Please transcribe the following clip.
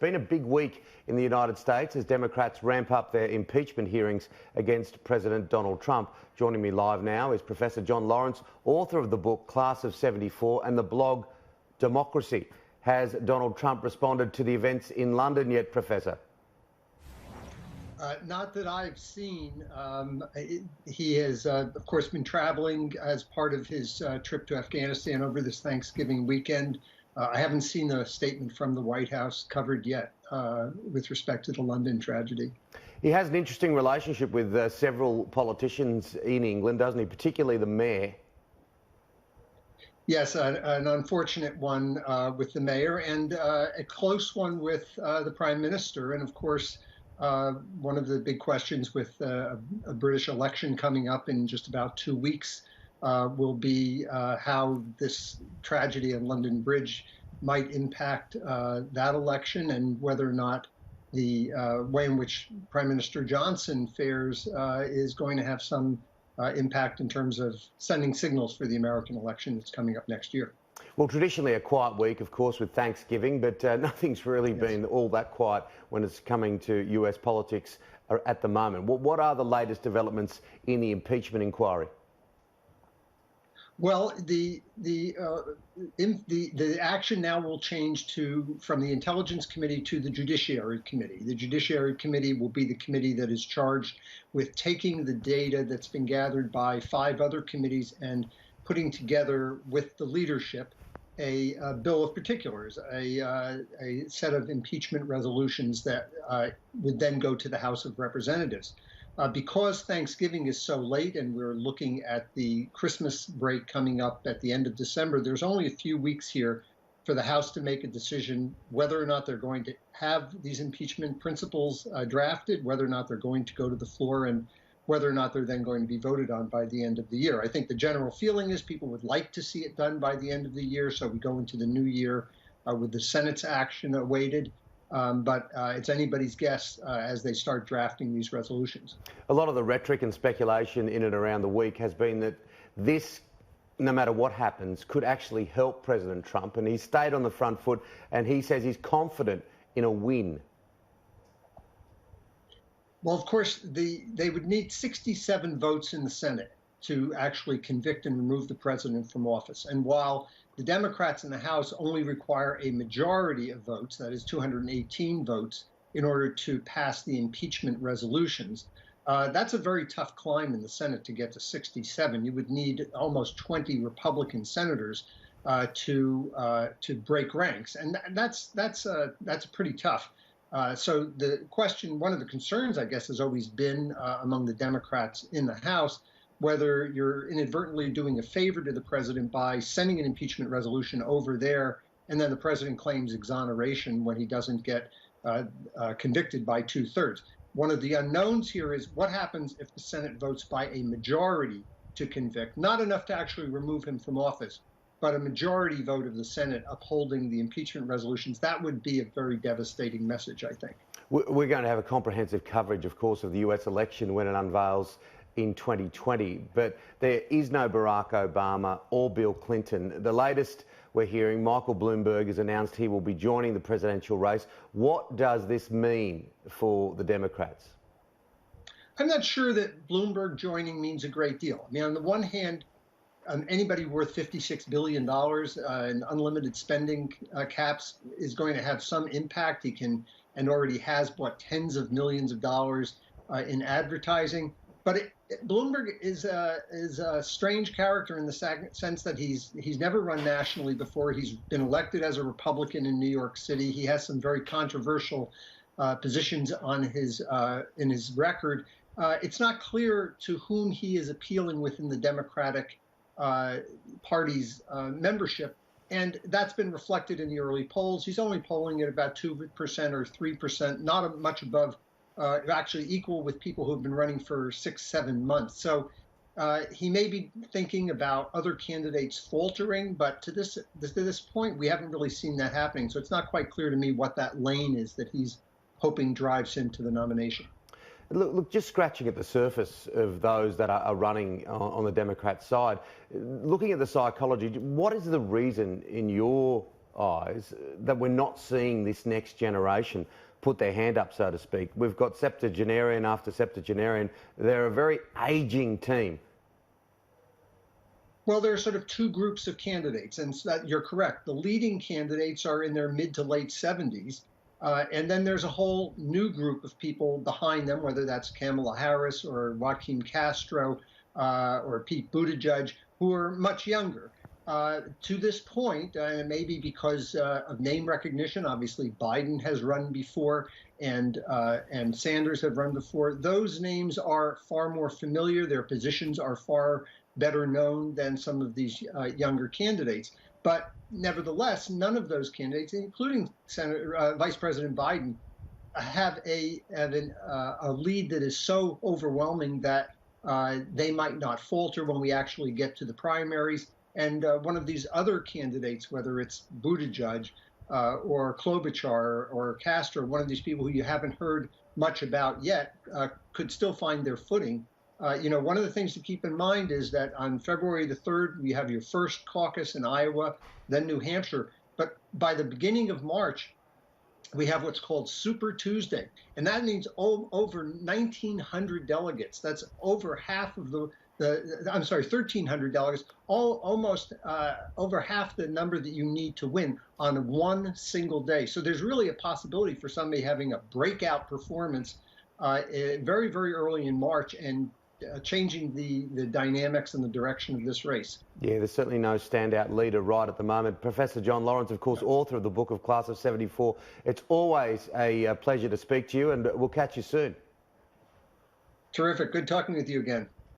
been a big week in the United States as Democrats ramp up their impeachment hearings against President Donald Trump. Joining me live now is Professor John Lawrence, author of the book Class of 74 and the blog Democracy. Has Donald Trump responded to the events in London yet, Professor? Not that I've seen. He has, of course, been traveling as part of his trip to Afghanistan over this Thanksgiving weekend. I haven't seen a statement from the White House covered yet with respect to the London tragedy. He has an interesting relationship with several politicians in England, doesn't he? Particularly the mayor. Yes, an unfortunate one with the mayor and a close one with the prime minister. And of course, one of the big questions with a British election coming up in just about 2 weeks will be how this tragedy on London Bridge might impact that election, and whether or not the way in which Prime Minister Johnson fares is going to have some impact in terms of sending signals for the American election that's coming up next year. Well, traditionally a quiet week, of course, with Thanksgiving, but nothing's really been all that quiet when it's coming to US politics at the moment. What are the latest developments in the impeachment inquiry? Well, the action now will change from the Intelligence Committee to the Judiciary Committee. The Judiciary Committee will be the committee that is charged with taking the data that's been gathered by 5 other committees and putting together with the leadership a bill of particulars, a set of impeachment resolutions that would then go to the House of Representatives. Because Thanksgiving is so late and we're looking at the Christmas break coming up at the end of December, there's only a few weeks here for the House to make a decision whether or not they're going to have these impeachment principles drafted, whether or not they're going to go to the floor, and whether or not they're then going to be voted on by the end of the year. I think the general feeling is people would like to see it done by the end of the year, so we go into the new year with the Senate's action awaited. But it's anybody's guess as they start drafting these resolutions. A lot of the rhetoric and speculation in and around the week has been that this, no matter what happens, could actually help President Trump. And he's stayed on the front foot and he says he's confident in a win. Well, of course, they would need 67 votes in the Senate to actually convict and remove the president from office. And while the Democrats in the House only require a majority of votes, that is 218 votes, in order to pass the impeachment resolutions, that's a very tough climb in the Senate to get to 67. You would need almost 20 Republican senators to break ranks, and that's pretty tough. So the question, one of the concerns, I guess, has always been among the Democrats in the House, whether you're inadvertently doing a favor to the president by sending an impeachment resolution over there, and then the president claims exoneration when he doesn't get convicted by 2/3. One of the unknowns here is what happens if the Senate votes by a majority to convict, not enough to actually remove him from office, but a majority vote of the Senate upholding the impeachment resolutions. That would be a very devastating message, I think. We're going to have a comprehensive coverage, of course, of the US election when it unveils in 2020, but there is no Barack Obama or Bill Clinton. The latest we're hearing, Michael Bloomberg has announced he will be joining the presidential race. What does this mean for the Democrats? I'm not sure that Bloomberg joining means a great deal. I mean, on the one hand, anybody worth $56 billion in unlimited spending caps is going to have some impact. He can and already has bought tens of millions of dollars in advertising. But Bloomberg is a strange character in the sense that he's never run nationally before. He's been elected as a Republican in New York City. He has some very controversial positions on in his record. It's not clear to whom he is appealing within the Democratic Party's membership, and that's been reflected in the early polls. He's only polling at about 2% or 3%, not much above. Actually equal with people who have been running for 6-7 months. So he may be thinking about other candidates faltering, but to this point, we haven't really seen that happening. So it's not quite clear to me what that lane is that he's hoping drives him to the nomination. Look, just scratching at the surface of those that are running on the Democrat side, looking at the psychology, what is the reason, in your eyes that we're not seeing this next generation put their hand up, so to speak? We've got septuagenarian after septuagenarian. They're a very ageing team. Well, there are sort of two groups of candidates, and so that, you're correct. The leading candidates are in their mid to late 70s. And then there's a whole new group of people behind them, whether that's Kamala Harris or Joaquin Castro or Pete Buttigieg, who are much younger. To this point, maybe because of name recognition, obviously Biden has run before and Sanders have run before. Those names are far more familiar. Their positions are far better known than some of these younger candidates. But nevertheless, none of those candidates, including Vice President Biden, have a lead that is so overwhelming that they might not falter when we actually get to the primaries. And one of these other candidates, whether it's Buttigieg or Klobuchar or Castro, one of these people who you haven't heard much about yet, could still find their footing. One of the things to keep in mind is that on February the 3rd, we have your first caucus in Iowa, then New Hampshire. But by the beginning of March, we have what's called Super Tuesday. And that means over 1,900 delegates. That's over half of 1,300 delegates, almost over half the number that you need to win on one single day. So there's really a possibility for somebody having a breakout performance very, very early in March and changing the dynamics and the direction of this race. Yeah, there's certainly no standout leader right at the moment. Professor John Lawrence, of course, author of the book of Class of 74. It's always a pleasure to speak to you, and we'll catch you soon. Terrific. Good talking with you again.